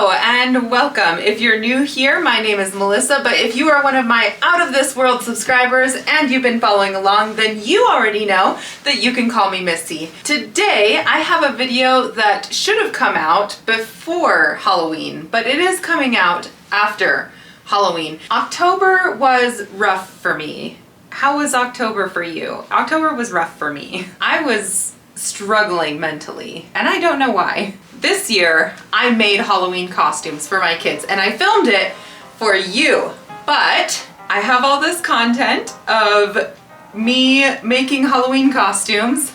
Hello and welcome. If you're new here, my name is Melissa, but if you are one of my out of this world subscribers and you've been following along, then you already know that you can call me Missy. Today, I have a video that should have come out before Halloween, but it is coming out after Halloween. October was rough for me. How was October for you? October was rough for me. I was struggling mentally, and I don't know why. This year, I made Halloween costumes for my kids, and I filmed it for you. But I have all this content of me making Halloween costumes,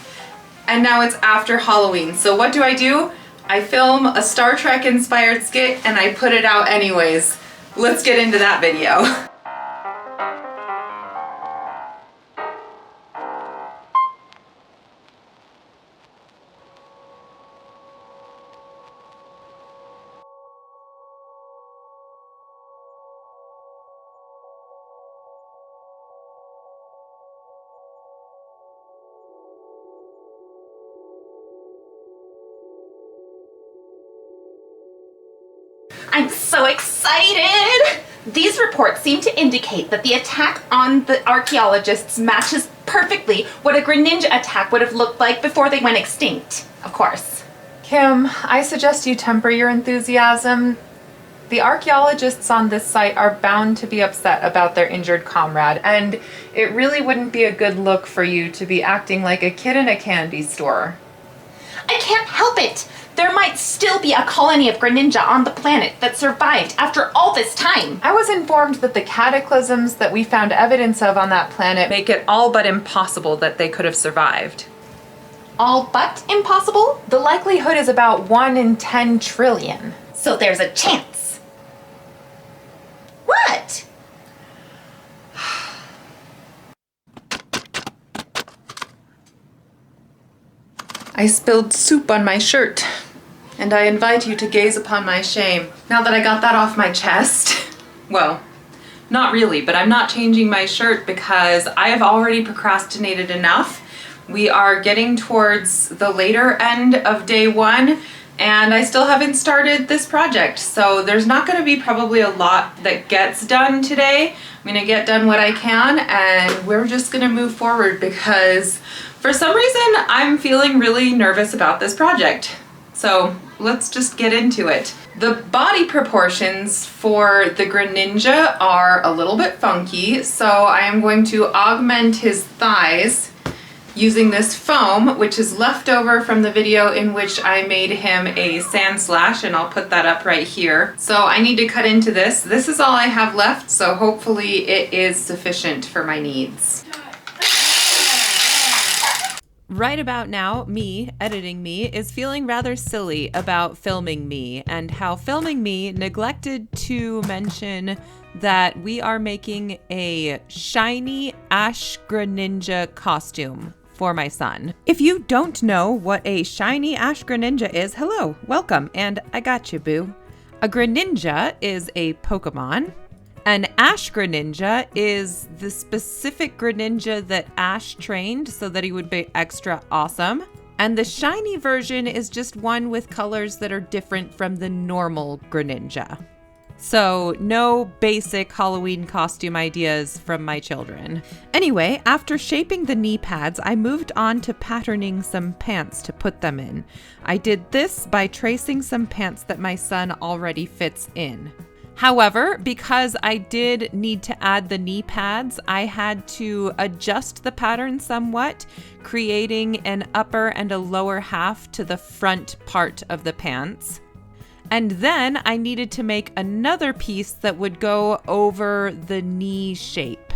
and now it's after Halloween. So what do? I film a Star Trek inspired skit, and I put it out anyways. Let's get into that video. I'm so excited! These reports seem to indicate that the attack on the archaeologists matches perfectly what a Greninja attack would have looked like before they went extinct, of course. Kim, I suggest you temper your enthusiasm. The archaeologists on this site are bound to be upset about their injured comrade, and it really wouldn't be a good look for you to be acting like a kid in a candy store. I can't help it! There might still be a colony of Greninja on the planet that survived after all this time. I was informed that the cataclysms that we found evidence of on that planet make it all but impossible that they could have survived. All but impossible? The likelihood is about 1 in 10 trillion. So there's a chance. What? I spilled soup on my shirt, and I invite you to gaze upon my shame. Now that I got that off my chest, well, not really, but I'm not changing my shirt because I have already procrastinated enough. We are getting towards the later end of day 1, and I still haven't started this project, so there's not going to be probably a lot that gets done today. I'm going to get done what I can, and we're just going to move forward because for some reason I'm feeling really nervous about this project. So let's just get into it. The body proportions for the Greninja are a little bit funky, so I am going to augment his thighs using this foam, which is left over from the video in which I made him a sand slash, and I'll put that up right here. So I need to cut into this. This is all I have left, so hopefully it is sufficient for my needs. Right about now, me, editing me, is feeling rather silly about filming me, and how filming me neglected to mention that we are making a shiny Ash Greninja costume for my son. If you don't know what a shiny Ash Greninja is, hello, welcome, and I got you, boo. A Greninja is a Pokemon. An Ash Greninja is the specific Greninja that Ash trained so that he would be extra awesome. And the shiny version is just one with colors that are different from the normal Greninja. So no basic Halloween costume ideas from my children. Anyway, after shaping the knee pads, I moved on to patterning some pants to put them in. I did this by tracing some pants that my son already fits in. However, because I did need to add the knee pads, I had to adjust the pattern somewhat, creating an upper and a lower half to the front part of the pants. And then I needed to make another piece that would go over the knee shape.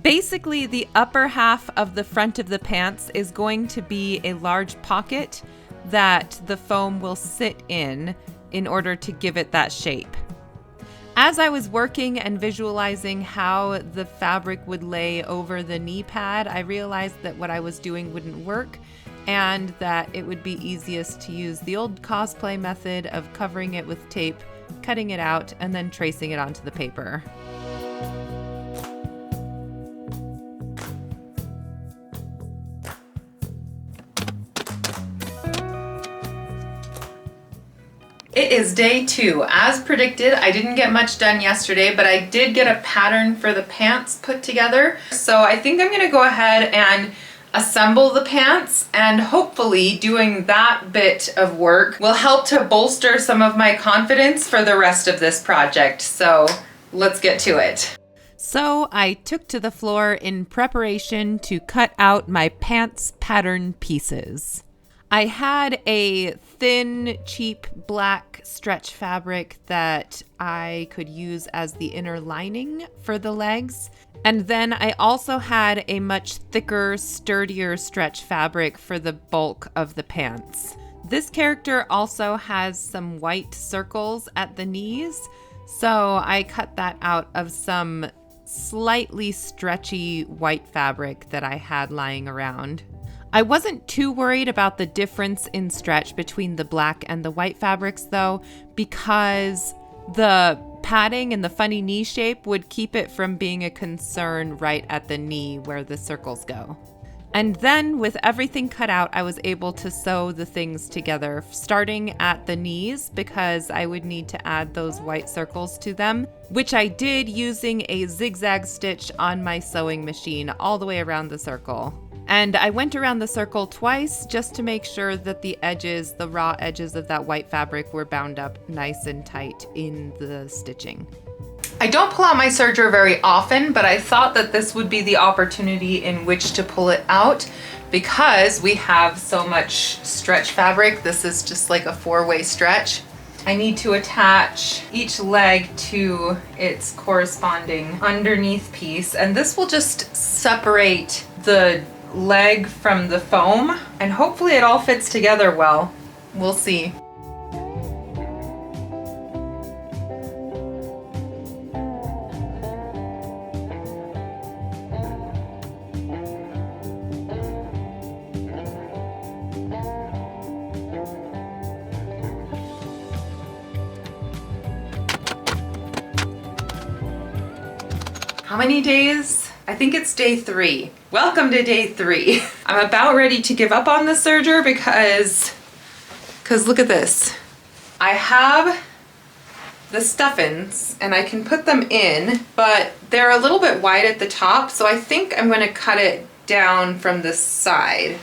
Basically, the upper half of the front of the pants is going to be a large pocket that the foam will sit in order to give it that shape. As I was working and visualizing how the fabric would lay over the knee pad, I realized that what I was doing wouldn't work and that it would be easiest to use the old cosplay method of covering it with tape, cutting it out, and then tracing it onto the paper. It is day 2. As predicted, I didn't get much done yesterday, but I did get a pattern for the pants put together. So I think I'm gonna go ahead and assemble the pants, and hopefully doing that bit of work will help to bolster some of my confidence for the rest of this project. So let's get to it. So I took to the floor in preparation to cut out my pants pattern pieces. I had a thin, cheap black stretch fabric that I could use as the inner lining for the legs. And then I also had a much thicker, sturdier stretch fabric for the bulk of the pants. This character also has some white circles at the knees, so I cut that out of some slightly stretchy white fabric that I had lying around. I wasn't too worried about the difference in stretch between the black and the white fabrics though, because the padding and the funny knee shape would keep it from being a concern right at the knee where the circles go. And then with everything cut out, I was able to sew the things together, starting at the knees because I would need to add those white circles to them, which I did using a zigzag stitch on my sewing machine all the way around the circle. And I went around the circle twice just to make sure that the edges, the raw edges of that white fabric were bound up nice and tight in the stitching. I don't pull out my serger very often, but I thought that this would be the opportunity in which to pull it out because we have so much stretch fabric. This is just like a 4-way stretch. I need to attach each leg to its corresponding underneath piece, and this will just separate the leg from the foam, and hopefully it all fits together well. We'll see. How many days? I think it's day 3. Welcome to day 3. I'm about ready to give up on the serger because look at this. I have the stuffins and I can put them in, but they're a little bit wide at the top, so I think I'm going to cut it down from the side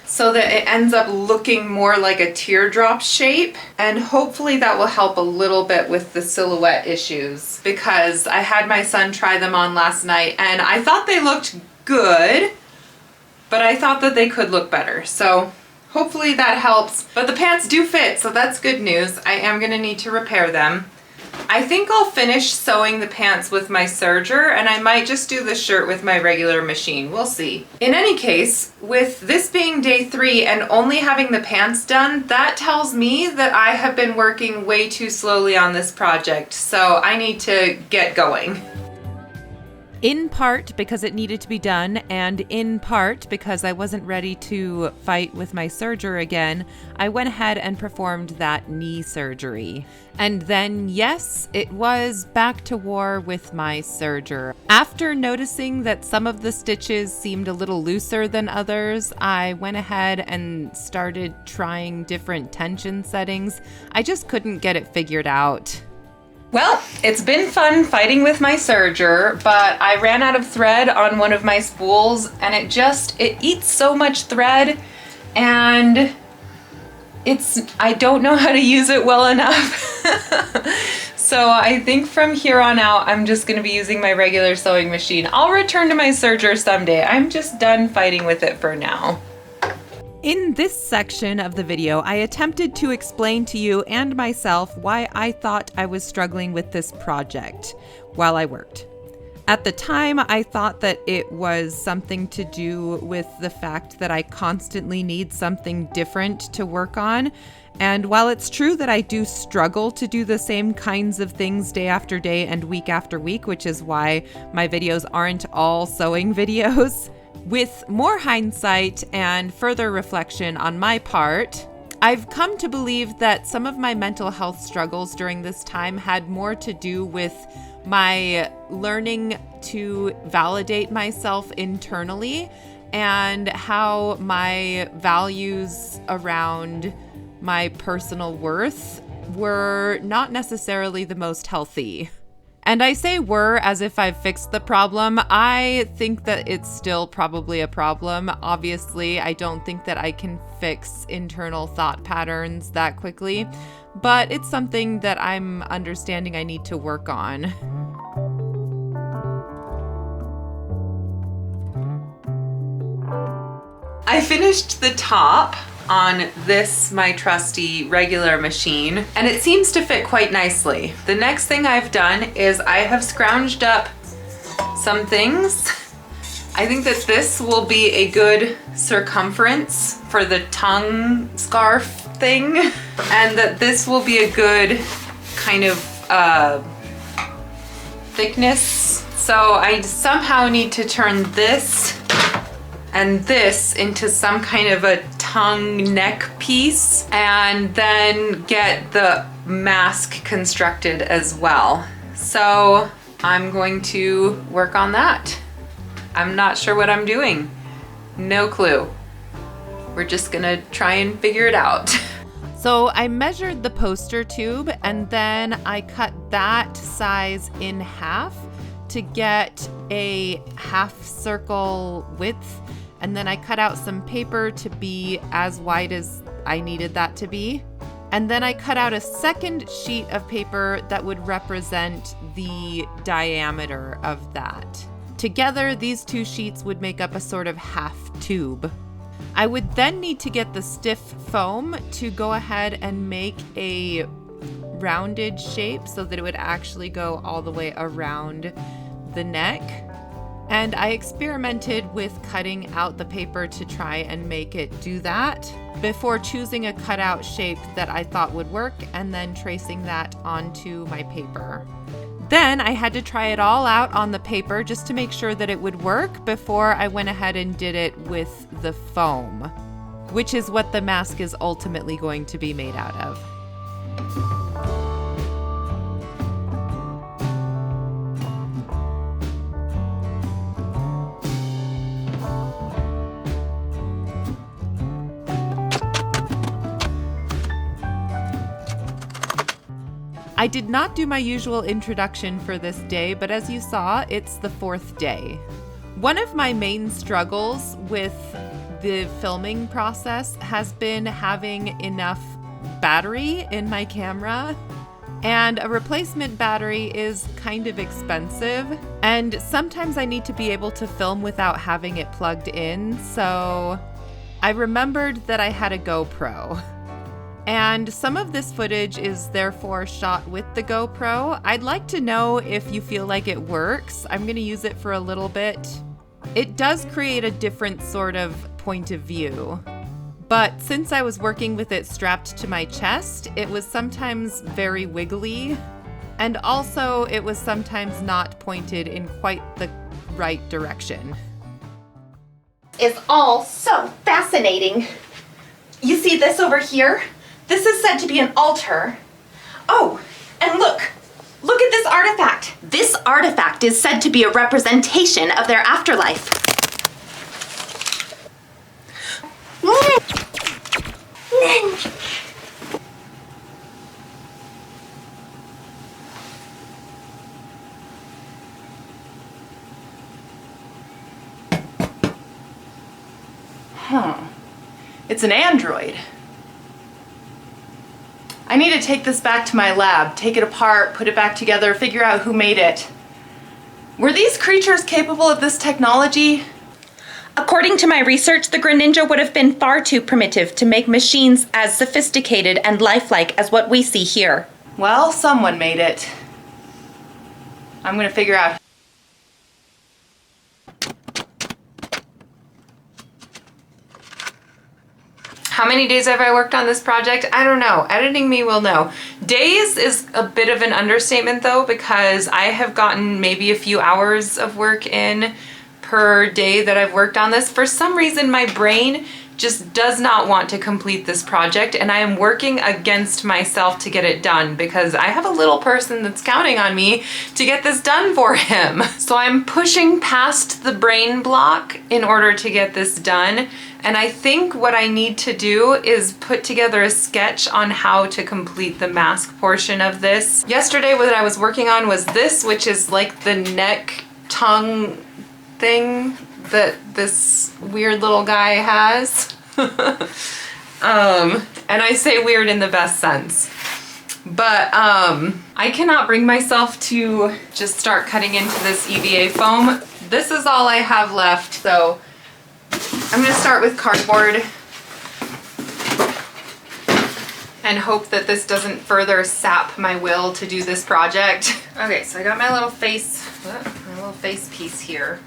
so that it ends up looking more like a teardrop shape, and hopefully that will help a little bit with the silhouette issues because I had my son try them on last night and I thought they looked good, but I thought that they could look better. So hopefully that helps, but the pants do fit, so that's good news. I am gonna need to repair them. I think I'll finish sewing the pants with my serger, and I might just do the shirt with my regular machine. We'll see. In any case, with this being day 3 and only having the pants done, that tells me that I have been working way too slowly on this project, so I need to get going. In part because it needed to be done, and in part because I wasn't ready to fight with my serger again, I went ahead and performed that knee surgery. And then, yes, it was back to war with my serger. After noticing that some of the stitches seemed a little looser than others, I went ahead and started trying different tension settings. I just couldn't get it figured out. Well, it's been fun fighting with my serger, but I ran out of thread on one of my spools and it eats so much thread, and I don't know how to use it well enough. So I think from here on out, I'm just gonna be using my regular sewing machine. I'll return to my serger someday. I'm just done fighting with it for now. In this section of the video, I attempted to explain to you and myself why I thought I was struggling with this project while I worked. At the time, I thought that it was something to do with the fact that I constantly need something different to work on. And while it's true that I do struggle to do the same kinds of things day after day and week after week, which is why my videos aren't all sewing videos, with more hindsight and further reflection on my part, I've come to believe that some of my mental health struggles during this time had more to do with my learning to validate myself internally and how my values around my personal worth were not necessarily the most healthy. And I say were as if I've fixed the problem. I think that it's still probably a problem. Obviously, I don't think that I can fix internal thought patterns that quickly, but it's something that I'm understanding I need to work on. I finished the top on this, my trusty regular machine, and it seems to fit quite nicely. The next thing I've done is I have scrounged up some things. I think that this will be a good circumference for the tongue scarf thing, and that this will be a good kind of thickness. So I somehow need to turn this and this into some kind of a tongue neck piece, and then get the mask constructed as well. So I'm going to work on that. I'm not sure what I'm doing. No clue. We're just gonna try and figure it out. So I measured the poster tube, and then I cut that size in half to get a half circle width. And then I cut out some paper to be as wide as I needed that to be. And then I cut out a second sheet of paper that would represent the diameter of that. Together, these two sheets would make up a sort of half tube. I would then need to get the stiff foam to go ahead and make a rounded shape so that it would actually go all the way around the neck. And I experimented with cutting out the paper to try and make it do that before choosing a cutout shape that I thought would work and then tracing that onto my paper. Then I had to try it all out on the paper just to make sure that it would work before I went ahead and did it with the foam, which is what the mask is ultimately going to be made out of. I did not do my usual introduction for this day, but as you saw, it's the fourth day. One of my main struggles with the filming process has been having enough battery in my camera, and a replacement battery is kind of expensive, and sometimes I need to be able to film without having it plugged in, so I remembered that I had a GoPro. And some of this footage is therefore shot with the GoPro. I'd like to know if you feel like it works. I'm going to use it for a little bit. It does create a different sort of point of view. But since I was working with it strapped to my chest, it was sometimes very wiggly. And also it was sometimes not pointed in quite the right direction. Is all so fascinating. You see this over here? This is said to be an altar. Oh, and look at this artifact. This artifact is said to be a representation of their afterlife. It's an android. I need to take this back to my lab, take it apart, put it back together, figure out who made it. Were these creatures capable of this technology? According to my research, the Greninja would have been far too primitive to make machines as sophisticated and lifelike as what we see here. Well, someone made it. I'm gonna figure out. How many days have I worked on this project? I don't know. Editing me will know. Days is a bit of an understatement though, because I have gotten maybe a few hours of work in per day that I've worked on this. For some reason, my brain just does not want to complete this project, and I am working against myself to get it done because I have a little person that's counting on me to get this done for him. So I'm pushing past the brain block in order to get this done, and I think what I need to do is put together a sketch on how to complete the mask portion of this. Yesterday what I was working on was this, which is like the neck tongue thing that this weird little guy has. And I say weird in the best sense. But I cannot bring myself to just start cutting into this EVA foam. This is all I have left, so I'm gonna start with cardboard and hope that this doesn't further sap my will to do this project. Okay, so I got my little face piece here.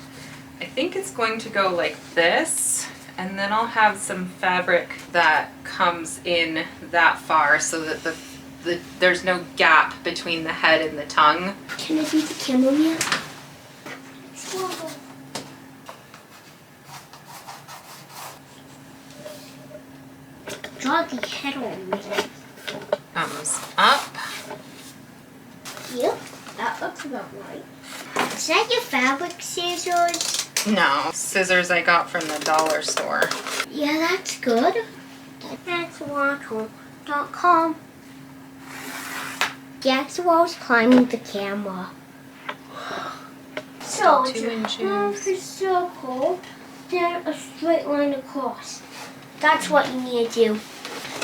I think it's going to go like this, and then I'll have some fabric that comes in that far so that there's no gap between the head and the tongue. Can I see the camera yet? Draw the head on me. Thumbs up. Yep, that looks about right. Is that your fabric scissors? No, scissors I got from the dollar store. Yeah, that's good. That's Waco.com. Jack's walls climbing the camera. So, 2 inches. half a circle, then a straight line across. That's what you need to do. Is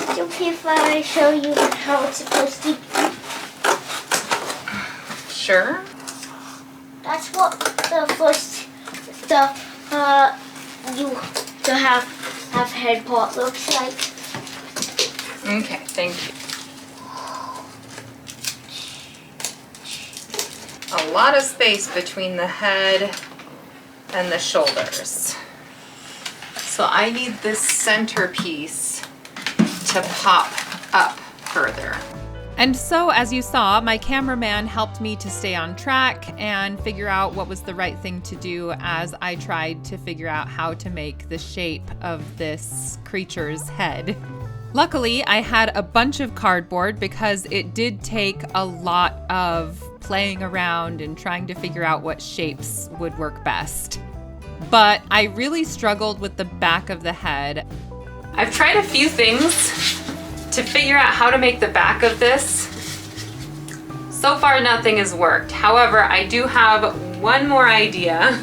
it okay if I show you how it's supposed to? Sure. That's what the first you have head part looks like. Okay, thank you. A lot of space between the head and the shoulders. So I need this centerpiece to pop up further. And so, as you saw, my cameraman helped me to stay on track and figure out what was the right thing to do as I tried to figure out how to make the shape of this creature's head. Luckily, I had a bunch of cardboard because it did take a lot of playing around and trying to figure out what shapes would work best. But I really struggled with the back of the head. I've tried a few things to figure out how to make the back of this. So far, nothing has worked. However, I do have one more idea,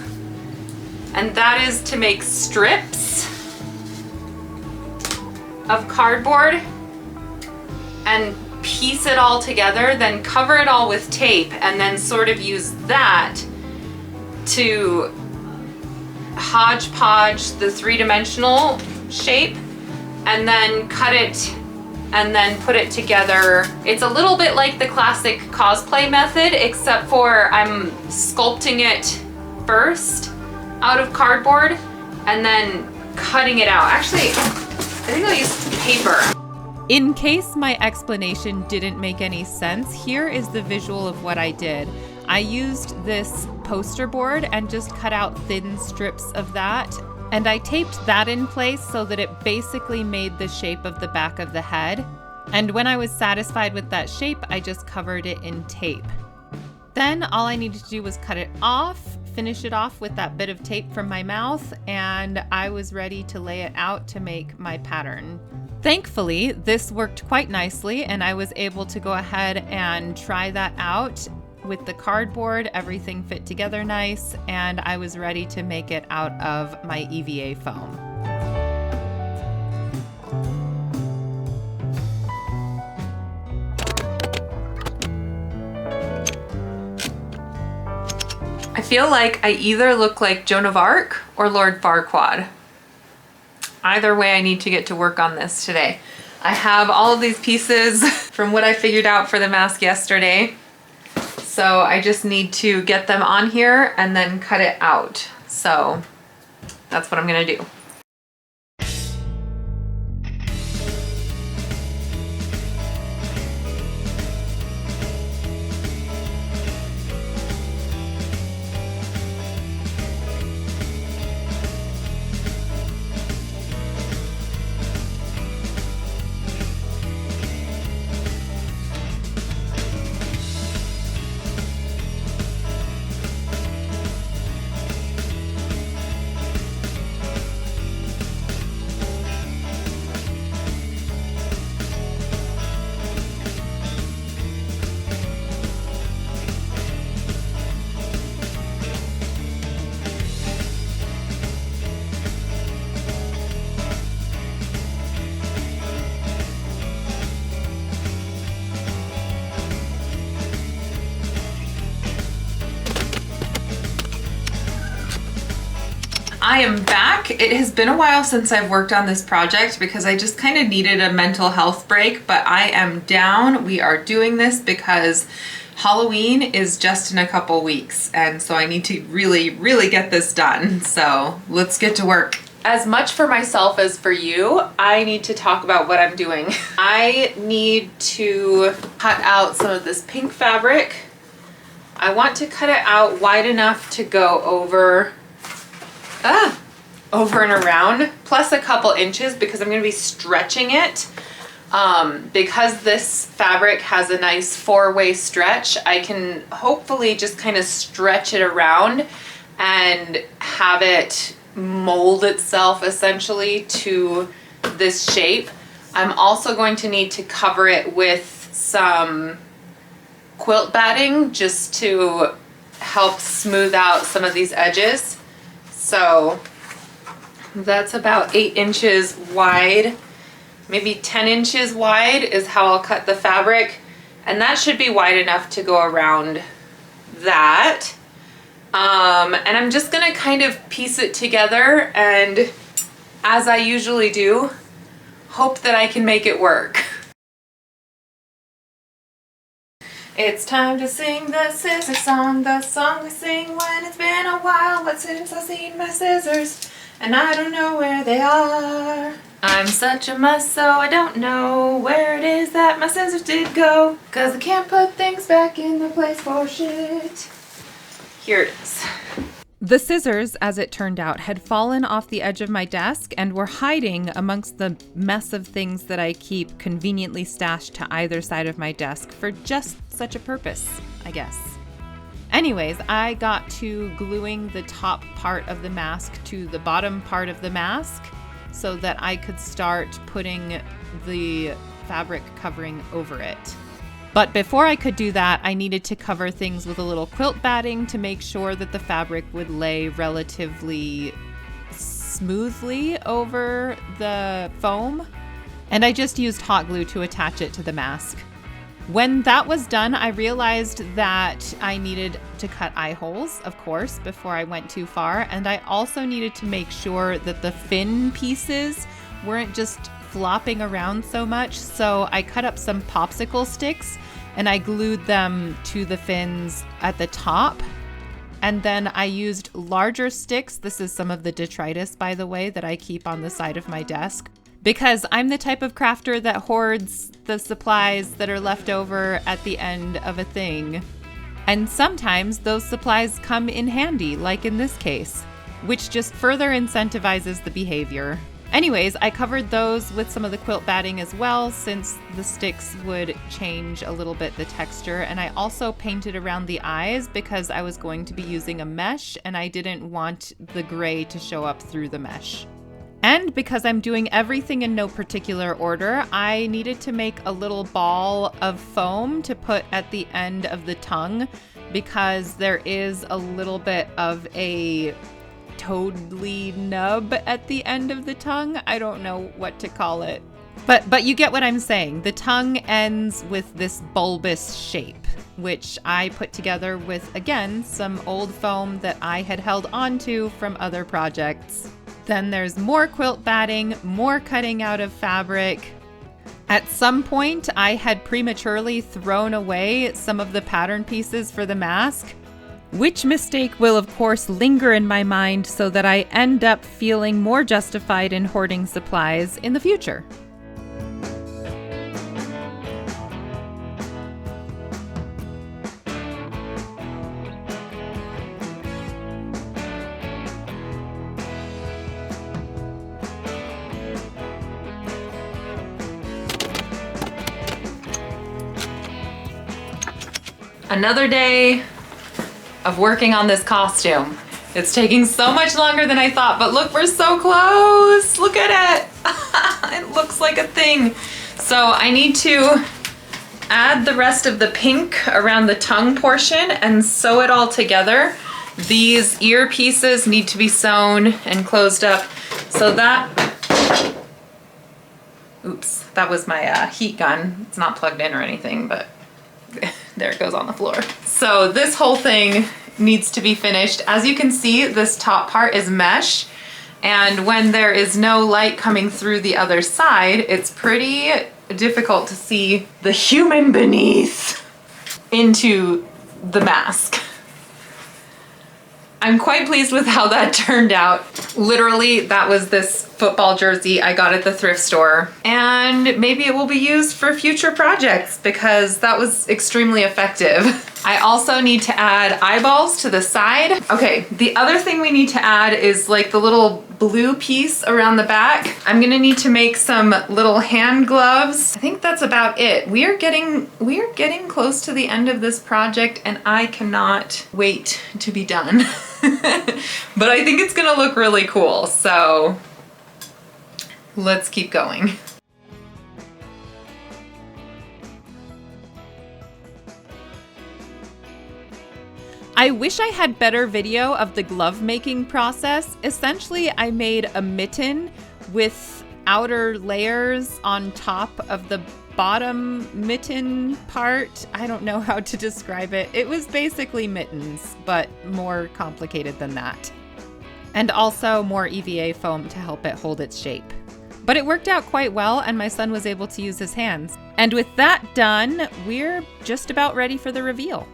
and that is to make strips of cardboard and piece it all together, then cover it all with tape, and then sort of use that to hodgepodge the three-dimensional shape, and then cut it and then put it together. It's a little bit like the classic cosplay method, except for I'm sculpting it first out of cardboard and then cutting it out. Actually, I think I'll use paper. In case my explanation didn't make any sense, here is the visual of what I did. I used this poster board and just cut out thin strips of that, and I taped that in place so that it basically made the shape of the back of the head. And when I was satisfied with that shape, I just covered it in tape. Then all I needed to do was cut it off, finish it off with that bit of tape from my mouth, and I was ready to lay it out to make my pattern. Thankfully, this worked quite nicely, and I was able to go ahead and try that out. With the cardboard, everything fit together nice, and I was ready to make it out of my EVA foam. I feel like I either look like Joan of Arc or Lord Farquaad. Either way, I need to get to work on this today. I have all of these pieces from what I figured out for the mask yesterday. So I just need to get them on here and then cut it out. So that's what I'm gonna do. I am back. It has been a while since I've worked on this project because I just kind of needed a mental health break, but I am down. We are doing this because Halloween is just in a couple weeks, and so I need to really, really get this done. So let's get to work. As much for myself as for you, I need to talk about what I'm doing. I need to cut out some of this pink fabric. I want to cut it out wide enough to go over and around, plus a couple inches because I'm going to be stretching it. Because this fabric has a nice four-way stretch, I can hopefully just kind of stretch it around and have it mold itself essentially to this shape. I'm also going to need to cover it with some quilt batting just to help smooth out some of these edges. So that's about 8 inches wide, maybe 10 inches wide is how I'll cut the fabric. And that should be wide enough to go around that. And I'm just gonna kind of piece it together and, as I usually do, hope that I can make it work. It's time to sing the scissor song, the song we sing when it's been a while, but since I've seen my scissors, and I don't know where they are. I'm such a mess, so I don't know where it is that my scissors did go, 'cause I can't put things back in the place for shit. Here it is. The scissors, as it turned out, had fallen off the edge of my desk and were hiding amongst the mess of things that I keep conveniently stashed to either side of my desk for just such a purpose, I guess. Anyways, I got to gluing the top part of the mask to the bottom part of the mask so that I could start putting the fabric covering over it. But before I could do that, I needed to cover things with a little quilt batting to make sure that the fabric would lay relatively smoothly over the foam. And I just used hot glue to attach it to the mask. When that was done, I realized that I needed to cut eye holes, of course, before I went too far. And I also needed to make sure that the fin pieces weren't just flopping around so much. So I cut up some popsicle sticks and I glued them to the fins at the top. And then I used larger sticks. This is some of the detritus, by the way, that I keep on the side of my desk, because I'm the type of crafter that hoards the supplies that are left over at the end of a thing. And sometimes those supplies come in handy, like in this case, which just further incentivizes the behavior. Anyways, I covered those with some of the quilt batting as well, since the sticks would change a little bit the texture. And I also painted around the eyes because I was going to be using a mesh and I didn't want the gray to show up through the mesh. And because I'm doing everything in no particular order, I needed to make a little ball of foam to put at the end of the tongue because there is a little bit of a toadly nub at the end of the tongue. I don't know what to call it. But you get what I'm saying. The tongue ends with this bulbous shape, which I put together with, again, some old foam that I had held onto from other projects. Then there's more quilt batting, more cutting out of fabric. At some point, I had prematurely thrown away some of the pattern pieces for the mask, which mistake will of course linger in my mind so that I end up feeling more justified in hoarding supplies in the future. Another day of working on this costume. It's taking so much longer than I thought, but look, we're so close. Look at it. It looks like a thing. So I need to add the rest of the pink around the tongue portion and sew it all together. These ear pieces need to be sewn and closed up so that, oops, that was my heat gun. It's not plugged in or anything, but there it goes on the floor. So this whole thing needs to be finished. As you can see, this top part is mesh, And when there is no light coming through the other side, it's pretty difficult to see the human beneath into the mask. I'm quite pleased with how that turned out. Literally, that was this football jersey I got at the thrift store. And maybe it will be used for future projects because that was extremely effective. I also need to add eyeballs to the side. Okay, the other thing we need to add is like the little blue piece around the back. I'm gonna need to make some little hand gloves. I think that's about it. We are getting close to the end of this project and I cannot wait to be done. But I think it's gonna look really cool, so let's keep going. I wish I had better video of the glove making process. Essentially, I made a mitten with outer layers on top of the bottom mitten part. I don't know how to describe it. It was basically mittens, but more complicated than that. And also more EVA foam to help it hold its shape. But it worked out quite well and my son was able to use his hands. And with that done, we're just about ready for the reveal.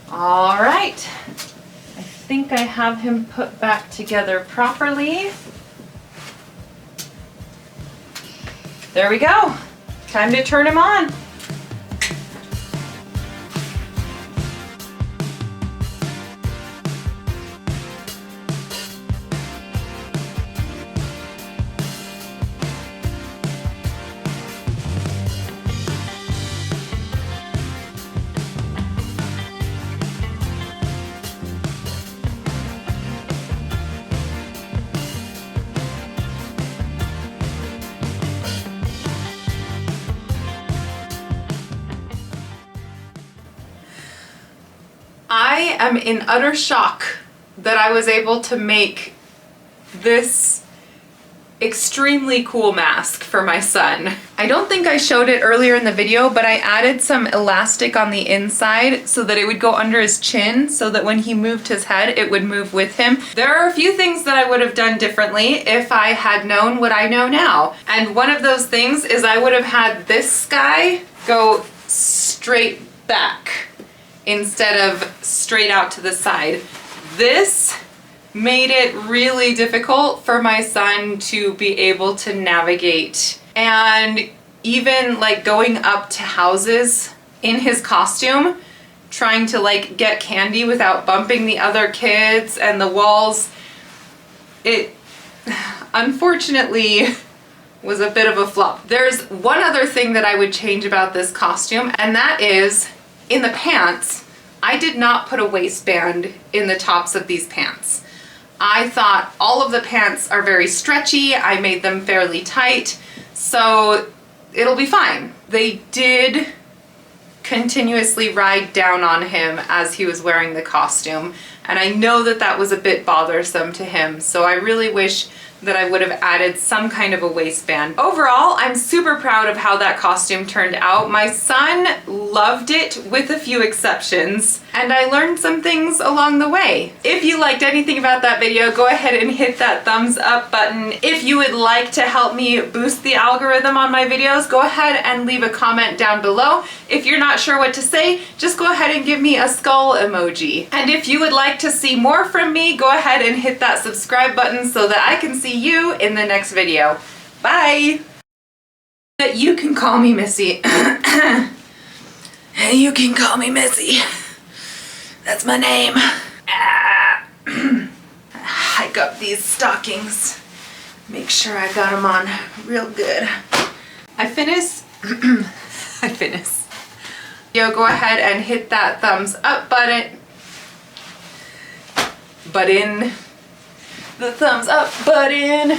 All right, I think I have him put back together properly. There we go. Time to turn him on. I am in utter shock that I was able to make this extremely cool mask for my son. I don't think I showed it earlier in the video, but I added some elastic on the inside so that it would go under his chin so that when he moved his head, it would move with him. There are a few things that I would have done differently if I had known what I know now. And one of those things is I would have had this guy go straight back instead of straight out to the side. This made it really difficult for my son to be able to navigate. And even like going up to houses in his costume, trying to like get candy without bumping the other kids and the walls, it unfortunately was a bit of a flop. There's one other thing that I would change about this costume, and that is in the pants, I did not put a waistband in the tops of these pants. I thought all of the pants are very stretchy. I made them fairly tight, so it'll be fine. They did continuously ride down on him as he was wearing the costume, and I know that that was a bit bothersome to him, so I really wish that I would have added some kind of a waistband. Overall, I'm super proud of how that costume turned out. My son loved it with a few exceptions, and I learned some things along the way. If you liked anything about that video, go ahead and hit that thumbs up button. If you would like to help me boost the algorithm on my videos, go ahead and leave a comment down below. If you're not sure what to say, just go ahead and give me a skull emoji. And if you would like to see more from me, go ahead and hit that subscribe button so that I can see you in the next video. Bye! You can call me Missy. You can call me Missy. That's my name. Hike up these stockings. Make sure I got them on real good. I finished. Yo, go ahead and hit that thumbs up button. The thumbs up button.